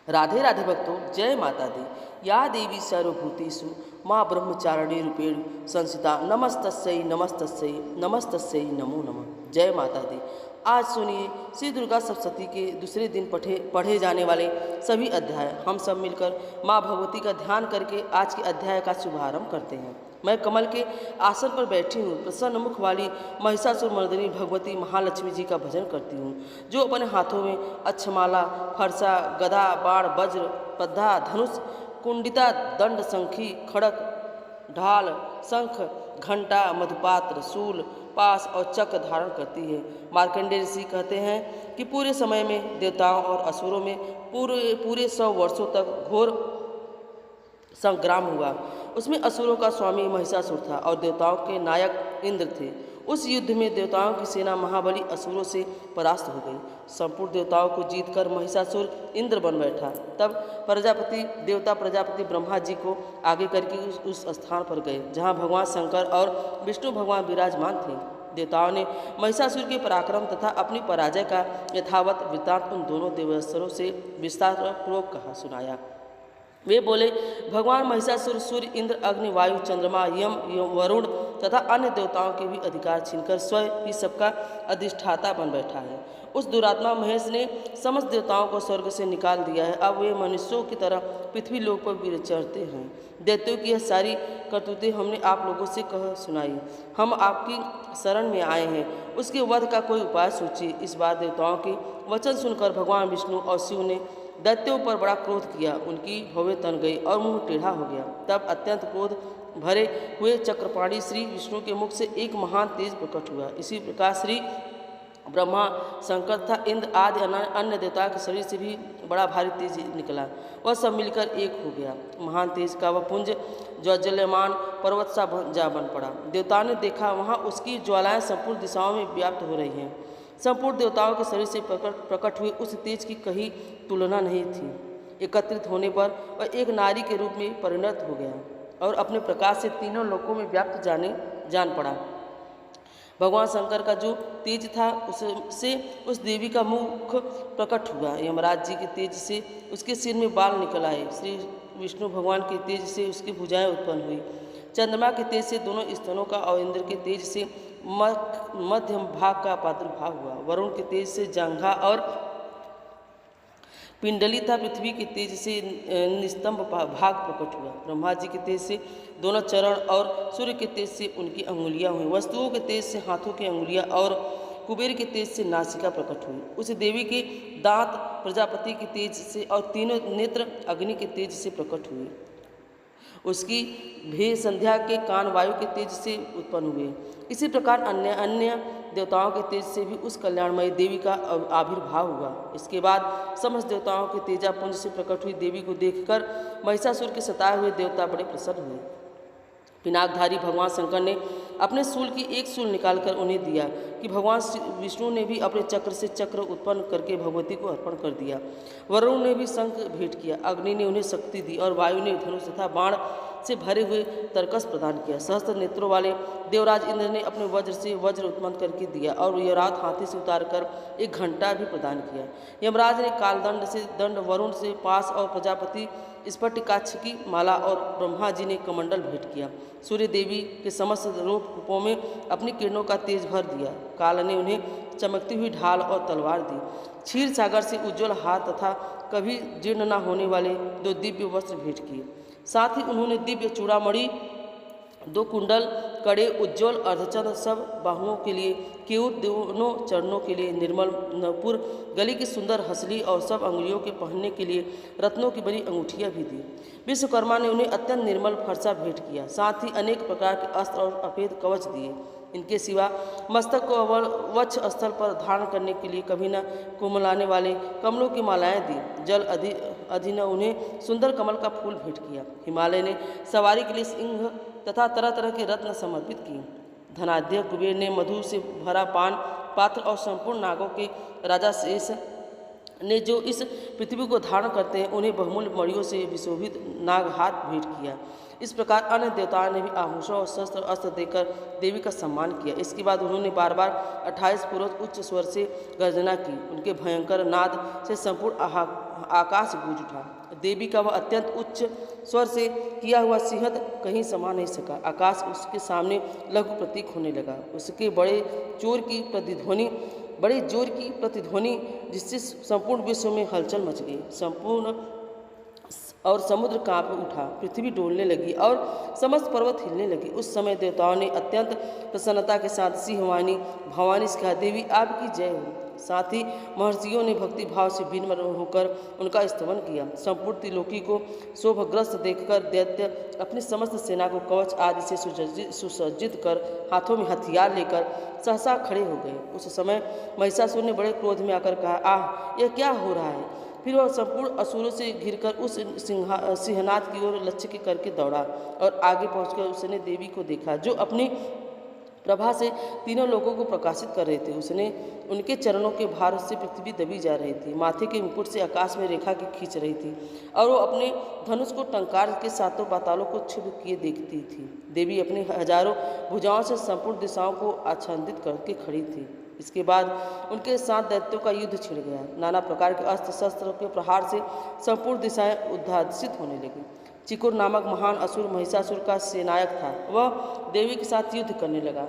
राधे राधे भक्तों, जय माता दी। या देवी सर्वभूतेषु माँ ब्रह्मचारिणी रूपेण संस्थिता नमस्तस्यै नमस्तस्यै नमस्तस्यै नमो नमः। जय माता दी। आज सुनिए श्री दुर्गा सप्तशती के दूसरे दिन पढ़े जाने वाले सभी अध्याय। हम सब मिलकर माँ भगवती का ध्यान करके आज के अध्याय का शुभारंभ करते हैं। मैं कमल के आसन पर बैठी हूँ, प्रसन्न मुख वाली महिषासुर मर्दिनी भगवती महालक्ष्मी जी का भजन करती हूँ, जो अपने हाथों में अक्षमाला, फरसा, गदा, बाण, वज्र, पद्धा, धनुष, कुंडिता, दंड, शंखी, खड़क, ढाल, शंख, घंटा, मधुपात्र, शूल, पास और चक्र धारण करती है। मार्कंडेय ऋषि कहते हैं कि पूरे समय में देवताओं और असुरों में पूरे 100 वर्षों तक घोर संग्राम हुआ। उसमें असुरों का स्वामी महिषासुर था और देवताओं के नायक इंद्र थे। उस युद्ध में देवताओं की सेना महाबली असुरों से परास्त हो गई। संपूर्ण देवताओं को जीतकर महिषासुर इंद्र बन बैठा। तब देवता प्रजापति ब्रह्मा जी को आगे करके उस स्थान पर गए जहाँ भगवान शंकर और विष्णु भगवान विराजमान थे। देवताओं ने महिषासुर के पराक्रम तथा अपनी पराजय का यथावत वृत्तांत उन दोनों देवस्तरों से विस्तार पूर्वक कहा सुनाया। वे बोले, भगवान महिषासुर सूर्य, इंद्र, अग्नि, वायु, चंद्रमा, यम, वरुण तथा अन्य देवताओं के भी अधिकार छीनकर स्वयं ही सबका अधिष्ठाता बन बैठा है। उस दुरात्मा महेश ने समस्त देवताओं को स्वर्ग से निकाल दिया है। अब वे मनुष्यों की तरह पृथ्वी लोक पर विचरते हैं। दैत्यों की यह सारी करतूतें हमने आप लोगों से कह सुनाई। हम आपकी शरण में आए हैं, उसके वध का कोई उपाय सोचिए। इस बार देवताओं के वचन सुनकर भगवान विष्णु और शिव ने दैत्यों पर बड़ा क्रोध किया। उनकी भवें तन गई और मुंह टेढ़ा हो गया। तब अत्यंत क्रोध भरे हुए चक्रपाणी श्री विष्णु के मुख से एक महान तेज प्रकट हुआ। इसी प्रकार श्री ब्रह्मा, शंकर तथा इंद्र आदि अन्य देवताओं के शरीर से भी बड़ा भारी तेज निकला। वह सब मिलकर एक हो गया। महान तेज का वह पुंज ज्वलयमान पर्वत सा जा बन पड़ा। देवताओं ने देखा, वहाँ उसकी ज्वालाएं संपूर्ण दिशाओं में व्याप्त हो रही हैं। संपूर्ण देवताओं के शरीर से प्रकट हुए उस तेज की कहीं तुलना नहीं थी। एकत्रित होने पर वह एक नारी के रूप में परिणत हो गया और अपने प्रकाश से तीनों लोकों में व्याप्त जान पड़ा। भगवान शंकर का जो तेज था उससे उस देवी का मुख प्रकट हुआ। यमराज जी के तेज से उसके सिर में बाल निकल आए। श्री विष्णु भगवान के तेज से उसकी भुजाएं उत्पन्न हुई। चंद्रमा के तेज से दोनों स्तनों का और इंद्र के तेज से मध्यम भाग का प्रादुर्भाव हुआ। वरुण के तेज से जांघा और पिंडली था। पृथ्वी के तेज से निस्तंभ भाग प्रकट हुआ। ब्रह्मा जी के तेज से दोनों चरण और सूर्य के तेज से उनकी अंगुलियां हुई। वस्तुओं के तेज से हाथों की अंगुलियां और कुबेर के तेज से नासिका प्रकट हुई। उस देवी के दांत प्रजापति के तेज से और तीनों नेत्र अग्नि के तेज से प्रकट हुए। उसकी भे संध्या के कान वायु के तेज से उत्पन्न हुए। इसी प्रकार अन्य देवताओं के तेज से भी उस कल्याणमयी देवी का आविर्भाव हुआ। इसके बाद समस्त देवताओं के तेजापुंज से प्रकट हुई देवी को देखकर महिषासुर के सताए हुए देवता बड़े प्रसन्न हुए। पिनाकधारी भगवान शंकर ने अपने शूल की एक शूल निकालकर उन्हें दिया कि भगवान विष्णु ने भी अपने चक्र से चक्र उत्पन्न करके भगवती को अर्पण कर दिया। वरुण ने भी शंख भेंट किया। अग्नि ने उन्हें शक्ति दी और वायु ने धनुष तथा बाण से भरे हुए तरकस प्रदान किया। सहस्त्र नेत्रों वाले देवराज इंद्र ने अपने वज्र से वज्र उत्पन्न करके दिया और यमराज हाथी से उतारकर एक घंटा भी प्रदान किया। यमराज ने कालदंड से दंड, वरुण से पास और प्रजापति स्फटिकाक्ष की माला और ब्रह्मा जी ने कमंडल भेंट किया। सूर्य देवी के समस्त रूपों में अपनी किरणों का तेज भर दिया। काल ने उन्हें चमकती हुई ढाल और तलवार दी। क्षीर सागर से उज्ज्वल हार तथा कभी जीर्ण न होने वाले 2 दिव्य वस्त्र भेंट किए। साथ ही उन्होंने दिव्य चूड़ामणि, 2 कुंडल, कड़े, उज्ज्वल अर्धचंद्र, सब बाहुओं के लिए, केयूर दोनों चरणों के लिए, निर्मल नपुर गली की सुंदर हंसली और सब अंगुलियों के पहनने के लिए रत्नों की बड़ी अंगूठियाँ भी दी। विश्वकर्मा ने उन्हें अत्यंत निर्मल फरसा भेंट किया। साथ ही अनेक प्रकार के अस्त्र और अभेद कवच दिए। इनके सिवा मस्तक को वक्ष स्थल पर धारण करने के लिए कभी न कुमलाने वाले कमलों की मालाएं दी। जल अधिन उन्हें सुंदर कमल का फूल भेंट किया। हिमालय ने सवारी के लिए सिंह तथा तरह तरह के रत्न समर्पित किए। धनाढ्य कुबेर ने मधु से भरा पान पात्र और संपूर्ण नागों के राजा शेष ने जो इस पृथ्वी को धारण करते हैं उन्हें बहुमूल्य मणियों से विशोभित नागहार भेंट किया। इस प्रकार अन्य देवताओं ने भी आभूषण और शस्त्र अस्त्र देकर देवी का सम्मान किया। इसके बाद उन्होंने बार बार 28 पूर्वक उच्च स्वर से गर्जना की। उनके भयंकर नाद से संपूर्ण आकाश गूंज उठा। देवी का वह अत्यंत उच्च स्वर से किया हुआ सिंहत कहीं समा नहीं सका। आकाश उसके सामने लघु प्रतीक होने लगा। उसके बड़े जोर की प्रतिध्वनि जिससे संपूर्ण विश्व में हलचल मच गई। संपूर्ण और समुद्र कांप उठा, पृथ्वी डोलने लगी और समस्त पर्वत हिलने लगे। उस समय देवताओं ने अत्यंत प्रसन्नता के साथ सिंहवाणी भवानी से कहा, देवी आपकी जय हो। साथ ही महर्षियों ने भक्ति भाव से विनम्र होकर उनका स्तवन किया। संपूर्ण त्रिलोकी को शोभग्रस्त देखकर दैत्य अपनी समस्त सेना को कवच आदि से सुसज्जित कर हाथों में हथियार लेकर सहसा खड़े हो गए। उस समय महिषासुर ने बड़े क्रोध में आकर कहा, आह, यह क्या हो रहा है। फिर वह संपूर्ण असुरों से घिरकर उस सिंहनाद की ओर लक्ष्य करके दौड़ा और आगे पहुंचकर उसने देवी को देखा, जो अपनी प्रभा से तीनों लोगों को प्रकाशित कर रहे थे। उसने उनके चरणों के भार से पृथ्वी दबी जा रही थी, माथे के मुकुट से आकाश में रेखा की खींच रही थी और वो अपने धनुष को टंकार के सातों पातालों को क्षुब्ध किए देखती थी। देवी अपने हजारों भुजाओं से संपूर्ण दिशाओं को आच्छादित करके खड़ी थी। इसके बाद उनके साथ दैत्यों का युद्ध छिड़ गया। नाना प्रकार के अस्त्र शस्त्र के प्रहार से संपूर्ण दिशाएं उद्घाटित होने लगी। चिकुर नामक महान असुर महिषासुर का सेनायक था, वह देवी के साथ युद्ध करने लगा।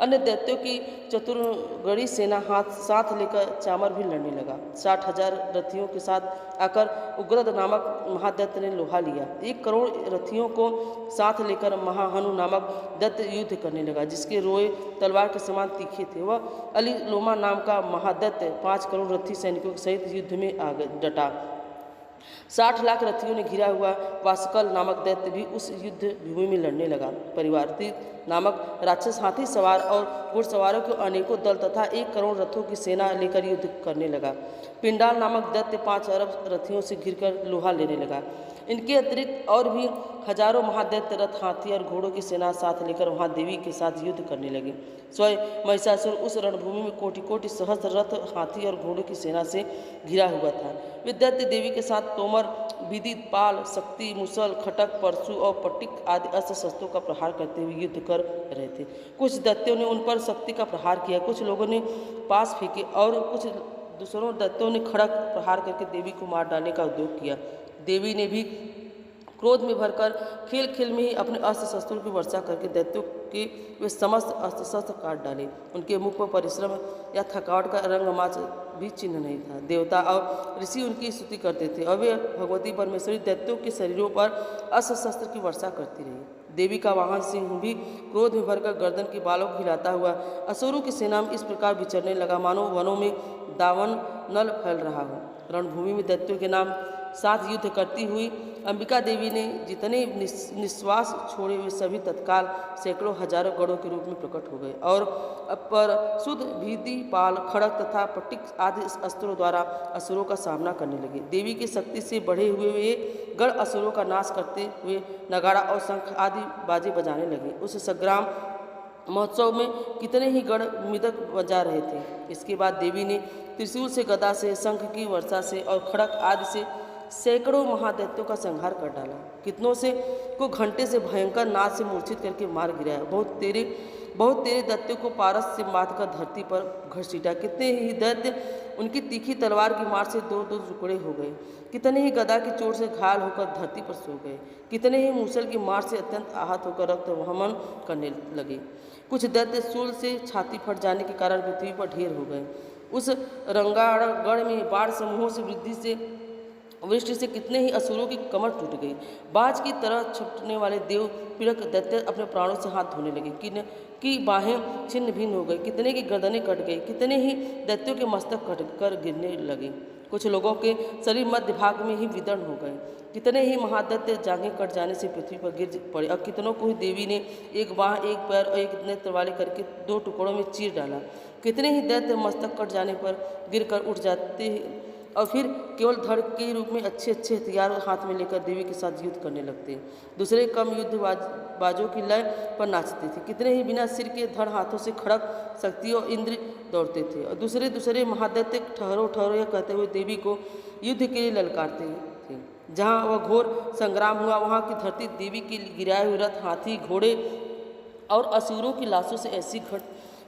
अन्य दैत्यों की चतुर्गणी सेना साथ लेकर चामर भी लड़ने लगा। 60,000 रथियों के साथ आकर उग्रद नामक महादैत्य ने लोहा लिया। 1 करोड़ रथियों को साथ लेकर महाहनु नामक दैत्य युद्ध करने लगा, जिसके रोए तलवार के समान तीखे थे। वह अलिलोमा नाम का महादैत्य 5 करोड़ रथी सैनिकों के सहित युद्ध में डटा। 60 लाख रथियों ने घिरा हुआ वासकल नामक दैत्य भी उस युद्ध भूमि में लड़ने लगा। परिवार्तित नामक राक्षस हाथी सवार और घुड़सवारों के अनेकों दल तथा 1 करोड़ रथों की सेना लेकर युद्ध करने लगा। पिंडाल नामक दैत्य 5 अरब रथियों से घिरकर लोहा लेने लगा। इनके अतिरिक्त और भी हजारों महादैत्य रथ, हाथी और घोड़ों की सेना साथ लेकर वहां देवी के साथ युद्ध करने लगे। स्वयं महिषासुर उस रणभूमि में कोटि कोटि सहस्त्र रथ, हाथी और घोड़ों की सेना से घिरा हुआ था। वे दैत्य देवी के साथ तोमर, विदित, पाल, शक्ति, मुसल, खटक, परशु और पट्टिक आदि अस्त्र शस्त्रों का प्रहार करते हुए युद्ध कर रहे थे। कुछ दैत्यों ने उन पर शक्ति का प्रहार किया, कुछ लोगों ने पास फेंके और कुछ दूसरों दैत्यों ने खड़क प्रहार करके देवी को मार डालने का उद्योग किया। देवी ने भी क्रोध में भरकर खेल खेल में ही अपने अस्त्र शस्त्रों की वर्षा करके दैत्यों के वे समस्त अस्त्र शस्त्र काट डाले। उनके मुख पर परिश्रम या थकावट का रंगमाच भी चिन्ह नहीं था। देवता और ऋषि उनकी स्तुति करते थे और वे भगवती परमेश्वरी दैत्यों के शरीरों पर अस्त्र शस्त्र की वर्षा करती रही। देवी का वाहन सिंह भी क्रोध में भरकर गर्दन के बालों को हिलाता हुआ असुरों की सेना में इस प्रकार विचरने लगा, मानो वनों में दावन नल फैल रहा हो। रणभूमि में दैत्यों के नाम साथ युद्ध करती हुई अंबिका देवी ने जितने निश्वास छोड़े हुए सभी तत्काल सैकड़ों हजारों गढ़ों के रूप में प्रकट हो गए और पर शुद्ध भीति, पाल, खड़क तथा पट्टिक आदि अस्त्रों द्वारा असुरों का सामना करने लगे। देवी की शक्ति से बढ़े हुए वे गढ़ असुरों का नाश करते हुए नगाड़ा और शंख आदि बाजे बजाने लगे। उस संग्राम महोत्सव में कितने ही गढ़ मिदक बजा रहे थे। इसके बाद देवी ने त्रिशूल से, गदा से, शंख की वर्षा से और खड़क आदि से सैकड़ों महादैत्यों का संहार कर डाला। कितनों से को घंटे से भयंकर नाद से मूर्छित करके मार गिराया। बहुत तेरे दैत्यों को पारस से मारकर धरती पर घसीटा। कितने ही दैत्य उनकी तीखी तलवार की मार से 2-2 टुकड़े हो गए। कितने ही गदा की चोट से घायल होकर धरती पर सो गए। कितने ही मूसल की मार से अत्यंत आहत होकर रक्त वहन करने लगे। कुछ दैत्य शूल से छाती फट जाने के कारण पृथ्वी पर ढेर हो गए। उस रंगागढ़ में बाढ़ समूहों से वृष्टि से कितने ही असुरों की कमर टूट गई। बाज की तरह छुटने वाले देव पीड़क दैत्य अपने प्राणों से हाथ धोने लगे कि बाहें छिन्न भिन्न हो गई। कितने की गर्दनें कट गई। कितने ही दैत्यों के मस्तक कट कर गिरने लगे। कुछ लोगों के शरीर मध्य भाग में ही विदर्ण हो गए। कितने ही महादैत्य जांघें कट जाने से पृथ्वी पर गिर पड़े और कितनों को ही देवी ने एक बाह, एक पैर और एक नेत्र वाले करके 2 टुकड़ों में चीर डाला। कितने ही दैत्य मस्तक कट जाने पर गिरकर उठ जाते और फिर केवल धड़ के रूप में अच्छे हथियार हाथ में लेकर देवी के साथ युद्ध करने लगते। दूसरे कम युद्ध बाजों की लय पर नाचते थे। कितने ही बिना सिर के धड़ हाथों से खड़क शक्ति और इंद्र दौड़ते थे और दूसरे महादैत्य ठहरो ठहरो यह कहते हुए देवी को युद्ध के लिए ललकारते थे। जहाँ वह घोर संग्राम हुआ वहाँ की धरती देवी के गिराए हुए रथ, हाथी, घोड़े और असुरों की लाशों से ऐसी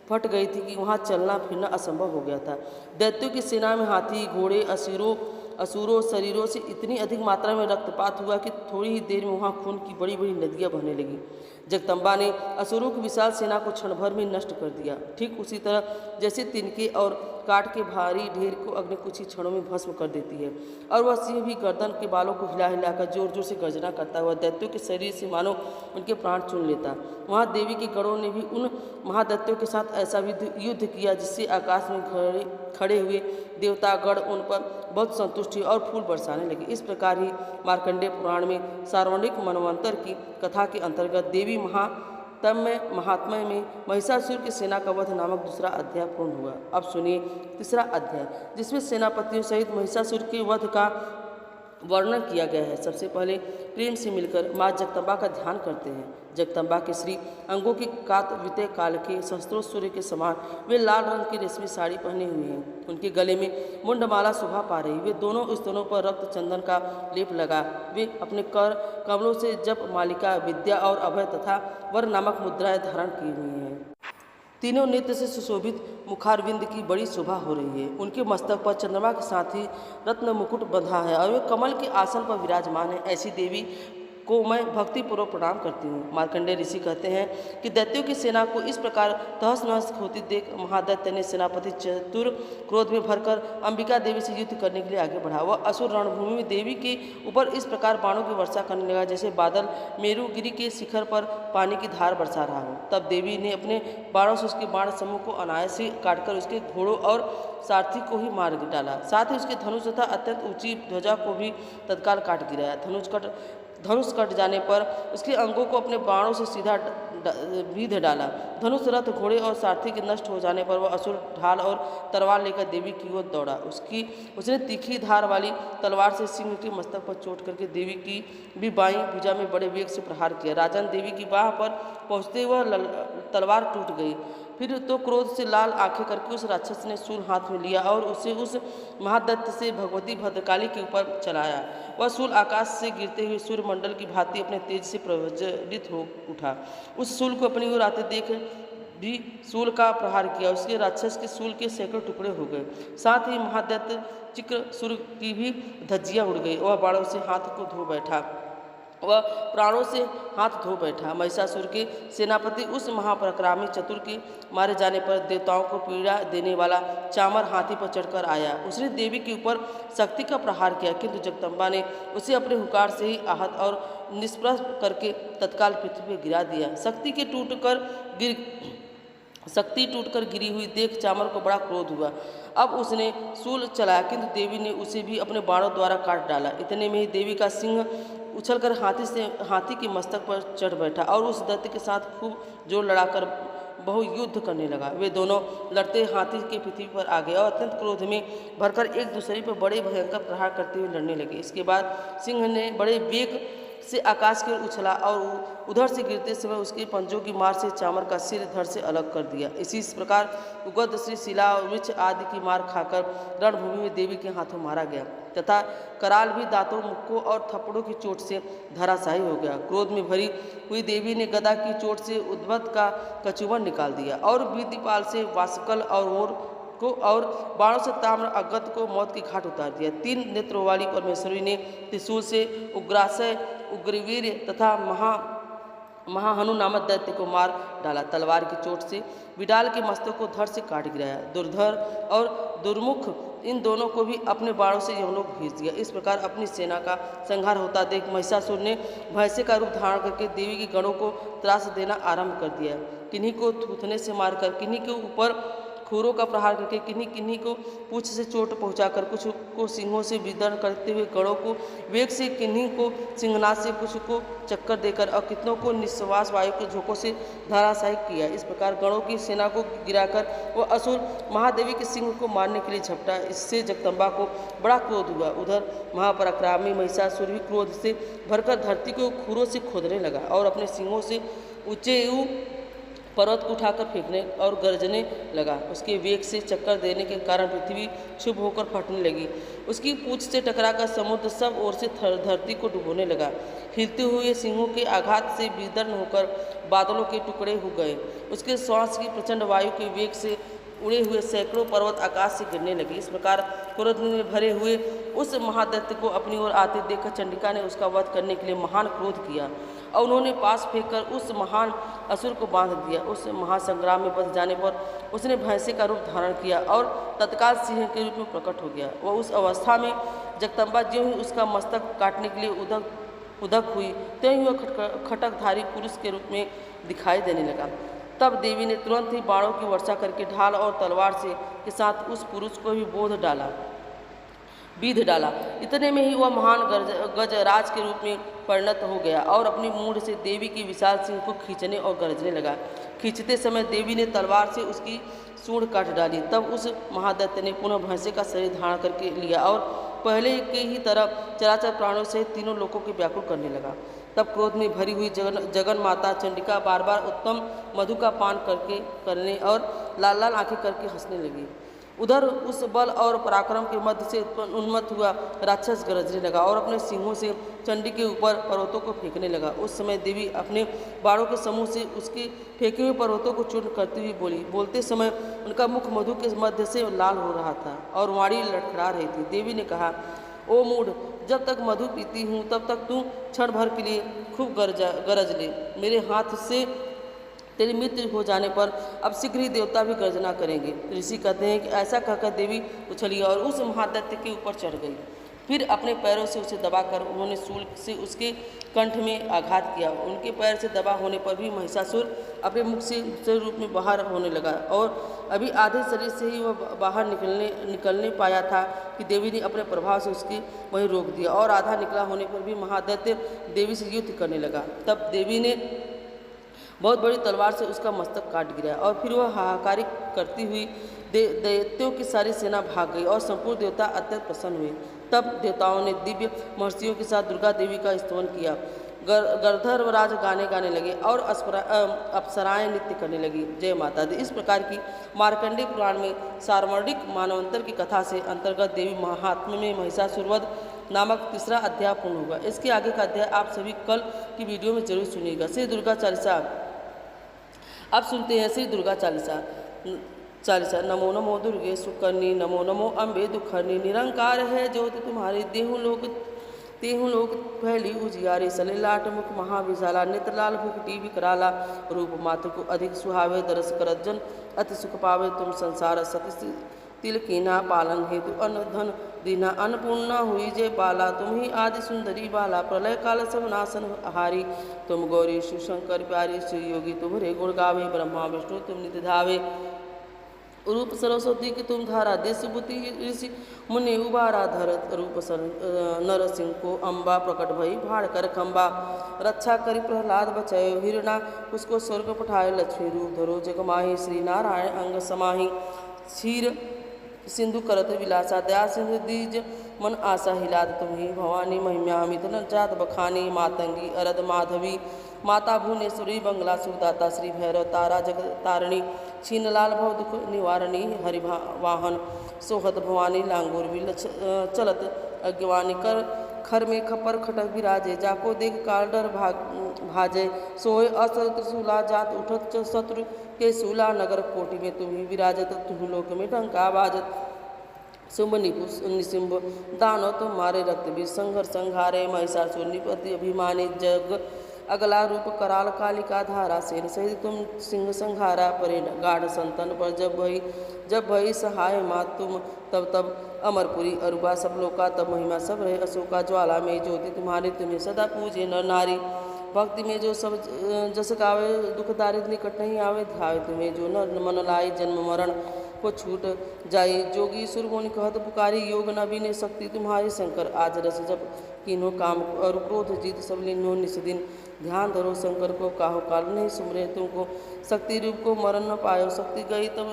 फट गई थी कि वहाँ चलना फिरना असंभव हो गया था। दैत्यों की सेना में हाथी, घोड़े, असुरों असुरों शरीरों से इतनी अधिक मात्रा में रक्तपात हुआ कि थोड़ी ही देर में वहाँ खून की बड़ी बड़ी नदियाँ बहने लगी। जगदम्बा ने असुरों की विशाल सेना को क्षण भर में नष्ट कर दिया। ठीक उसी तरह जैसे तिनके और काट के भारी ढेर को अग्नि कुछ ही क्षणों में भस्म कर देती है, और वह सिंह भी गर्दन के बालों को हिला हिलाकर जोर जोर से गर्जना करता हुआ दैत्यों के शरीर से मानो उनके प्राण चुन लेता। वहाँ देवी के गणों ने भी उन महादैत्यों के साथ ऐसा युद्ध किया जिससे आकाश में खड़े हुए देवतागण उन पर बहुत संतुष्ट हुए और फूल बरसाने लगे। इस प्रकार ही मार्कंडेय पुराण में सार्वणिक मनवंतर की कथा के अंतर्गत देवी महात्म्य में महिषासुर की सेना का वध नामक दूसरा अध्याय पूर्ण हुआ। अब सुनिए तीसरा अध्याय, जिसमें सेनापतियों सहित महिषासुर के वध का वर्णन किया गया है। सबसे पहले प्रेम से मिलकर माँ जगदम्बा का ध्यान करते हैं। जगदम्बा के श्री अंगों के कात वितय काल के सहस्त्रों सूर्य के समान वे लाल रंग की रेशमी साड़ी पहने हुए हैं। उनके गले में मुंडमाला शोभा पा रही। वे दोनों स्तनों पर रक्त चंदन का लेप लगा वे अपने कर कमलों से जप मालिका विद्या और अभय तथा वर नामक मुद्राएं धारण की हुई हैं। तीनों नेत्र से सुशोभित मुखारविंद की बड़ी शोभा हो रही है। उनके मस्तक पर चंद्रमा के साथ ही रत्न मुकुट बंधा है और वे कमल के आसन पर विराजमान है। ऐसी देवी को मैं भक्तिपूर्वक प्रणाम करती हूँ। मार्कंडेय ऋषि कहते हैं कि दैत्यों की सेना को इस प्रकार तहस नहस होती देख महादैत्य ने सेनापति चतुर क्रोध में भरकर अंबिका देवी से युद्ध करने के लिए आगे बढ़ा। वह असुर रणभूमि में देवी के ऊपर इस प्रकार बाणों की वर्षा करने लगा जैसे बादल मेरुगिरी के शिखर पर पानी की धार बरसा रहा हो। तब देवी ने अपने बाणों से उसके बाण समूह को अनायास ही काटकर उसके घोड़ों और सारथी को ही मार डाला। साथ ही उसके धनुष तथा अत्यंत ऊंची ध्वजा को भी तत्काल काट गिराया। धनुष कट जाने पर उसके अंगों को अपने बाणों से सीधा बीध डाला। धनुष रथ घोड़े और सारथी के नष्ट हो जाने पर वह असुर ढाल और तलवार लेकर देवी की ओर दौड़ा। उसने तीखी धार वाली तलवार से सिंह के मस्तक पर चोट करके देवी की भी बाईं भुजा में बड़े वेग से प्रहार किया। राजन देवी की बाह पर पहुंचते वह तलवार टूट गई। फिर तो क्रोध से लाल आंखें करके उस राक्षस ने शूल हाथ में लिया और उसे उस महादत्त से भगवती भद्रकाली के ऊपर चलाया। वह शूल आकाश से गिरते हुए सूर्यमंडल की भांति अपने तेज से प्रज्वलित हो उठा। उस शूल को अपनी ओर आते देख भी शूल का प्रहार किया। उसके राक्षस के शूल के सैकड़ों टुकड़े हो गए। साथ ही महादैत्य चिक्रसुर की भी धज्जियां उड़ गई। वह बाणों से हाथ को धो बैठा। वह प्राणों से हाथ धो बैठा। महिषासुर के सेनापति उस महापराक्रमी चतुर के मारे जाने पर देवताओं को पीड़ा देने वाला चामर हाथी पर चढ़कर आया। उसने देवी के ऊपर शक्ति का प्रहार किया, किंतु जगदम्बा ने उसे अपने हुकार से ही आहत और निष्प्रभ करके तत्काल पृथ्वी पर गिरा दिया। शक्ति टूटकर गिरी हुई देख चामर को बड़ा क्रोध हुआ। अब उसने शूल चलाया, किंतु देवी ने उसे भी अपने बाणों द्वारा काट डाला। इतने में ही देवी का सिंह उछलकर हाथी के मस्तक पर चढ़ बैठा और उस दैत्य के साथ खूब जोर लड़ाकर बहुयुद्ध करने लगा। वे दोनों लड़ते हाथी के पृथ्वी पर आ गए और अत्यंत क्रोध में भरकर एक दूसरे पर बड़े भयंकर प्रहार करते हुए लड़ने लगे। इसके बाद सिंह ने बड़े वेग से आकाश की ओर उछला और उधर से गिरते समय उसके पंजों की मार से चामर का सिर धड़ से अलग कर दिया। इसी प्रकार उगद श्री शिला और वृक्ष आदि की मार खाकर रणभूमि में देवी के हाथों मारा गया तथा कराल भी दांतों, मुक्कों और थप्पड़ों की चोट से धराशायी हो गया। क्रोध में भरी हुई देवी ने गदा की चोट से उद्भट का कचुमन निकाल दिया और विदिपाल से वासकल और बाणों से ताम्र अगत को मौत के घाट उतार दिया। 3 नेत्रों वाली परमेश्वरी ने त्रिशूल से उग्रासय, उग्रवीर तथा महाहनु नामक दैत्य को मार डाला। तलवार की चोट से विडाल के मस्तक को धड़ से काट गिराया। दुर्धर और दुर्मुख इन दोनों को भी अपने बाणों से यमलोक भेज दिया। इस प्रकार अपनी सेना का संहार होता देख महिषासुर ने भैंसे का रूप धारण करके देवी के गणों को त्रास देना आरंभ कर दिया। किन्हीं को थूथने से मारकर, किन्हीं के ऊपर खूरों का प्रहार करके, किन्हीं को पूंछ से चोट पहुंचाकर, कुछ को सिंहों से विदर्भ करते हुए गणों को वेग से, किन्हीं को सिंहनाद से, कुछ को चक्कर देकर और कितनों को निश्वास वायु के झोंकों से धराशायी किया। इस प्रकार गणों की सेना को गिराकर वह असुर महादेवी के सिंह को मारने के लिए झपटा। इससे जगदम्बा को बड़ा क्रोध हुआ। उधर महापराक्रमी महिषासुर भी क्रोध से भरकर धरती को खूरों से खोदने लगा और अपने सिंहों से ऊंचे पर्वत को उठाकर फेंकने और गरजने लगा। उसके वेग से चक्कर देने के कारण पृथ्वी क्षुब्ध होकर फटने लगी। उसकी पूंछ से टकराकर समुद्र सब ओर से धरती को डुबोने लगा। हिलते हुए सिंहों के आघात से विदीर्ण होकर बादलों के टुकड़े हो गए। उसके श्वास की प्रचंड वायु के वेग से उड़े हुए सैकड़ों पर्वत आकाश से गिरने लगे। इस प्रकार क्रोध में भरे हुए उस महादैत्य को अपनी ओर आते देखकर चंडिका ने उसका वध करने के लिए महान क्रोध किया और उन्होंने पास फेंककर उस महान असुर को बांध दिया। उस महासंग्राम में बच जाने पर उसने भैंसे का रूप धारण किया और तत्काल सिंह के रूप में प्रकट हो गया। वह उस अवस्था में जगदम्बा ज्यों ही उसका मस्तक काटने के लिए उदक हुई, त्यों ही वह खटकधारी पुरुष के रूप में दिखाई देने लगा। तब देवी ने तुरंत ही बाणों की वर्षा करके ढाल और तलवार से के साथ उस पुरुष को भी बीध डाला। इतने में ही वह महान गजराज के रूप में परिणत हो गया और अपनी मूंछ से देवी की विशाल सिंह को खींचने और गरजने लगा। खींचते समय देवी ने तलवार से उसकी सूंड काट डाली। तब उस महादैत्य ने पुनः भैंसे का शरीर धारण करके लिया और पहले के ही तरह चराचर प्राणों से तीनों लोगों के व्याकुल करने लगा। तब क्रोध में भरी हुई जगन माता चंडिका बार बार उत्तम मधु का पान करने और लाल लाल आंखें करके हंसने लगी। उधर उस बल और पराक्रम के मध्य से उन्मत्त हुआ राक्षस गरजने लगा और अपने सिंहों से चंडी के ऊपर पर्वतों को फेंकने लगा। उस समय देवी अपने बाणों के समूह से उसके फेंके हुए पर्वतों को चूर्ण करती हुई बोली। बोलते समय उनका मुख मधु के मध्य से लाल हो रहा था और वाणी लड़खड़ा रही थी। देवी ने कहा, ओ मूढ़, जब तक मधु पीती हूँ तब तक तू क्षण भर के लिए खूब गरज ले। मेरे हाथ से तेरी मृत्यु हो जाने पर अब शीघ्र ही देवता भी गर्जना करेंगे। ऋषि कहते हैं कि ऐसा कहकर देवी उछली और उस महादैत्य के ऊपर चढ़ गई। फिर अपने पैरों से उसे दबाकर उन्होंने शूल से उसके कंठ में आघात किया। उनके पैर से दबा होने पर भी महिषासुर अपने मुख से रूप में बाहर होने लगा और अभी आधे शरीर से ही वह बाहर निकलने पाया था कि देवी ने अपने प्रभाव से उसकी वहीं रोक दिया और आधा निकला होने पर भी महादैत्य देवी से युद्ध करने लगा। तब देवी ने बहुत बड़ी तलवार से उसका मस्तक काट गिराया और फिर वह हाहाकारी करती हुई दैत्यों की सारी सेना भाग गई और संपूर्ण देवता अत्यंत प्रसन्न हुए। तब देवताओं ने दिव्य महर्षियों के साथ दुर्गा देवी का स्तवन किया। गंधर्वराज गाने लगे और अप्सराएं नृत्य करने लगी। जय माता दी। इस प्रकार की मार्कंडेय पुराण में सार्वणिक मानवंतर की कथा से अंतर्गत देवी महात्म्य में महिषासुर वध नामक तीसरा अध्याय पूर्ण होगा। इसके आगे का अध्याय आप सभी कल की वीडियो में जरूर सुनिएगा। श्री दुर्गा चालीसा अब सुनते हैं। श्री दुर्गा चालीसा। नमो नमो दुर्गे सुकर्णी, नमो नमो अम्बे दुखर्णी, निरंकार है ज्योति तुम्हारी, तेहु लोक फैली उजियारी, सलेलाट मुख महाविशाला, नेत्रलाल भुखटी विकराला, रूप मात्र को अधिक सुहावे, दरस करत जन अति सुख पावे, तुम संसार सती तिल कीना, पालन हेतु अन्न धन दीना, अन्नपूर्णा हुई जय बाला, तुम ही आदि सुंदरी बाला, प्रलय काल सब नाशन हारी, तुम गौरी शिव शंकर प्यारी, श्री योगी तुम्हारे गुण गावे, ब्रह्मा विष्णु तुम नित्य धावे, रूप सरस्वती की तुम धारा, देश बुद्धि ऋषि मुनि उबारा, धरत रूप नरसिंह को अम्बा, प्रकट भई भाड़ कर खम्बा, रक्षा करी प्रहलाद बचायो, हिरणा उसको स्वर्ग पठाए, लक्ष्मी रूप धरो जगमाही, श्री नारायण अंग समाही, क्षीर सिंधु करत विलासा, दया सिंधु दीज मन आशा हिलाद, तुम्ही भवानी महिम्या मिथुन जात बखानी, मातंगी अरद माधवी, माता भुवनेश्वरी बंगला सुखदाता, श्री भैरव तारा जगत तारिणी, छीन लाल भव दुख निवारणी, हरि वाहन सोहत भवानी, लांगूर भी चलत अज्ञवानी, कर खर में खपर खटक विराजे, जाको देख काल डर भाजे, सोए अस्त्र त्रिशूला, जात उठत शत्रु के सूला, नगर कोटि में तुम्ही विराजत, तुम लोक में डंका बाजत, शुंभ निशुंभ दानो तुम्हारे, रक्त भी संघर्ष संघारे, महिषासुर निपति अभिमानी, जग अगला रूप कराल कालिका धारा, सेन सहित तुम सिंह संघारा, परे गाढ़ संतन पर जब भई सहाय मात तुम, तब अमरपुरी अरुबा सब लोका, तब महिमा सब रहे अशोका, ज्वाला में ज्योति तुम्हारी, तुम्हें सदा पूजे नर नारी, भक्ति में जो सब जस गावे, दुख दारिद्र निकट नहीं आवे, ध्यावे तुम्हें जो न मन लाई, जन्म मरण को छूट जाई, जोगी सुरगुनि कहत पुकारी, योग नवीन शक्ति तुम्हारी, शंकर आज रस जब कीन्हो काम और क्रोध जीत सब लीन्हो निस्दिन, ध्यान धरो शंकर को, काहो काल नहीं सुमरे तुमको, शक्ति रूप को मरण न पायो, शक्ति गई तब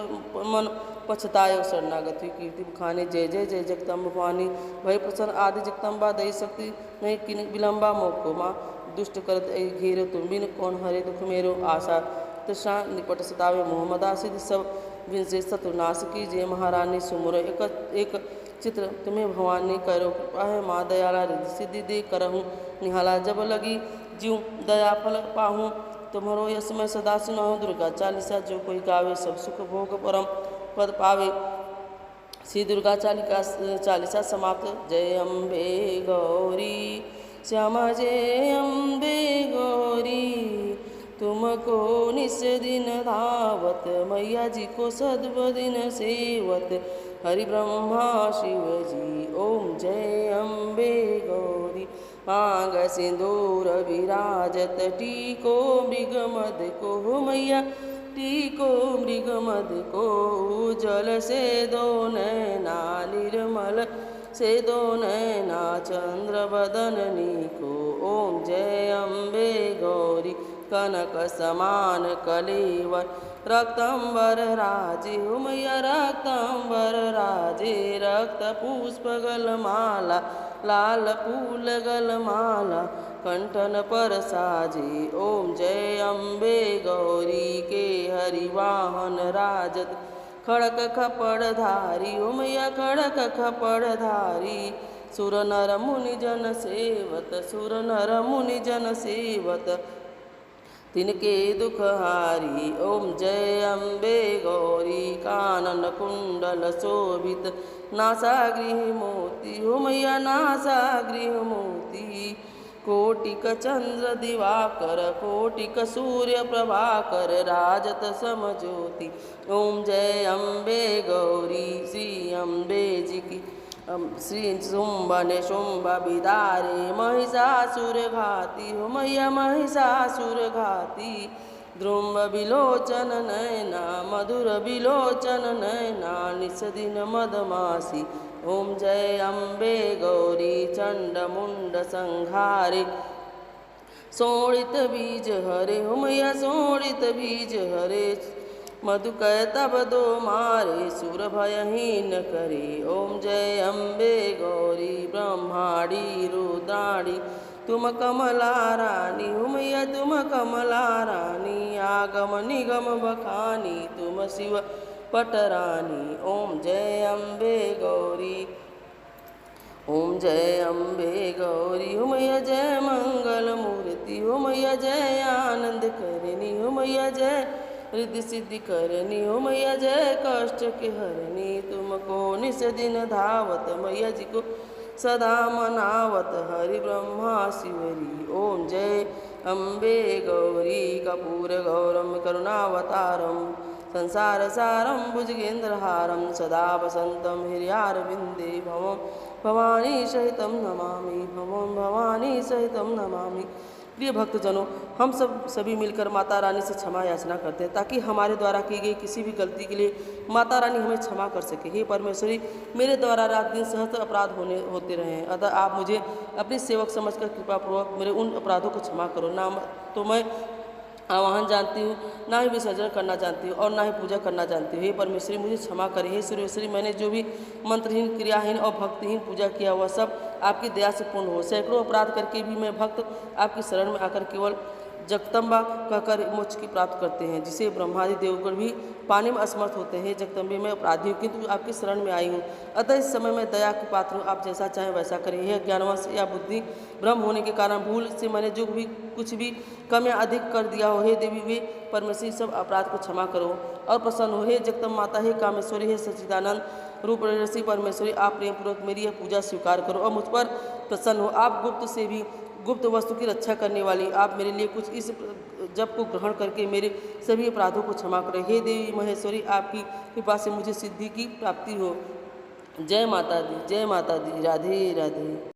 मन पछतायो, शरणागति कीर्ति बखाने, जय जय जय जगदम्ब भवानी, भय प्रसन्न आदि जगदम्बा, दई शक्ति नहीं किन विलम्बा, मोको माँ दुष्ट करत घेरो, तुम बिन कौन हरे दुख मेरो, आशा तृष्णा निपट सतावे, मोहम्मदा सिद्ध सब विनसे शत्रुनाश की, जय महारानी सुमुर एक चित्र तुम्हें भवानी, करो कृपा है माँ दयाला, रिद्धि सिद्धि दे करहूँ निहाला, जब लगी जीव दया फल पाहूँ, तुम्हारो यश मैं सदा सुनाऊँ, दुर्गा चालीसा जो कोई गावे, सब सुख भोग परम पद पावे, श्री दुर्गा चालीसा समाप्त। जय अम्बे गौरी श्यामा जय अम्बे गौरी, तुमको निस दिन धावत, मैया जी को सद्बदिन सेवत, हरि ब्रह्मा शिव जी ओम जय अम्बे गौरी। मांग सिंदूर विराजत, टीको मृगमद को मैया, टीको मृगमद को, जल से दो नैना निर्मल से दो नैना, चंद्र बदननी को ओम जय अम्बे गौरी। कनक समान कलेवर, रक्तंबर राजे हो मैया रक्तंबर राजे, रक्त पुष्प गलमाला, लाल फूल गलमाला, कंठन पर साजे ओम जय अम्बे गौरी के। हरिवाहन राजत, खड़क खपड़ धारी हो मैया खड़क खपड़ धारी, सुर नर मुनि जन सेवत, सुर नर मुनि जन सेवत, तिनके दुख हारी ओम जय अम्बे गौरी। कानन कुंडल शोभित, नासा गृह मोती हो मैया नासा गृह मोती, कोटिक चंद्र दिवाकर, कोटिक सूर्य प्रभाकर, राजत समज्योति ओम जय अम्बे गौरी। श्री अम्बे जी की श्री शुंभ ने शुंभ बिदारे, महिषासुर घाती हो मैया महिषासुर घाती, ध्रुव बिलोचन नैना मधुर बिलोचन नैना, निस दिन मदमासी ओम जय अम्बे गौरी। चंड मुंड संहारे, शोणित बीज हरे हो मैया शोणित बीज हरे, मधुकर तब दो मारे, सुर भयहीन करे ओम जय अम्बे गौरी। ब्रह्माणी रुद्राणी तुम कमला रानी हो मैया तुम कमला रानी, आगम निगम बखानी तुम शिव पटरानी ओम जय अम्बे गौरी। ओम जय अम्बे गौरी हो मैया जय मंगल मूर्ति हो मैया जय आनंद करनी हो मैया जय रिद्धि सिद्धि करनी हो मैया जय कष्ट के हरनी, तुमको निस दिन धावत, मैया जी को सदा मनावत, हरि ब्रह्मा शिवरी ओम जय अम्बे गौरी। कपूर गौरम करुणावतारम, संसार सारम भुजगेन्द्रहारम, सदा वसंतम हृदयारविंदे, भवम भवानी सहितम नमामि, भवम भवानी सहितम नमामि। प्रिय भक्तजनों, हम सभी मिलकर माता रानी से क्षमा याचना करते हैं ताकि हमारे द्वारा की गई किसी भी गलती के लिए माता रानी हमें क्षमा कर सके। हे परमेश्वरी, मेरे द्वारा रात दिन सहस्त्र अपराध होते रहे हैं, अतः आप मुझे अपनी सेवक समझकर कृपापूर्वक मेरे उन अपराधों को क्षमा करो। ना तो मैं आवाहन जानती हूँ, ना ही विसर्जन करना जानती हूँ और ना ही पूजा करना जानती हूँ। हे परमेश्वरी, मुझे क्षमा करें। हे सूर्यश्वरी, मैंने जो भी मंत्रहीन क्रियाहीन और भक्तिहीन पूजा किया वह सब आपकी दया से पूर्ण हो। सैकड़ों अपराध करके भी मैं भक्त आपकी शरण में आकर केवल जगदम्बा कहकर मोक्ष की प्राप्त करते हैं, जिसे ब्रह्मादि देवगण भी पाने में असमर्थ होते हैं। जगदम्बे में अपराधी हूँ, किंतु आपकी शरण में आई हूँ, अतः इस समय मैं दया की पात्र हूँ। आप जैसा चाहें वैसा करें। यह ज्ञानवश या बुद्धि भ्रम होने के कारण भूल से मैंने जो भी कुछ भी कम या अधिक कर दिया हो, हे देवी वे परमेश्वरी सब अपराध को क्षमा करो और प्रसन्न हो। हे जगदम्ब माता, हे कामेश्वरी, हे सच्चिदानंद रूप ऋषि परमेश्वरी, आप प्रेम पूर्वक मेरी यह पूजा स्वीकार करो और मुझ पर प्रसन्न हो। आप गुप्त से भी गुप्त वस्तु की रक्षा करने वाली, आप मेरे लिए कुछ इस जप को ग्रहण करके मेरे सभी अपराधों को क्षमा करें। हे देवी महेश्वरी, आपकी कृपा से मुझे सिद्धि की प्राप्ति हो। जय माता दी, जय माता दी। राधे राधे।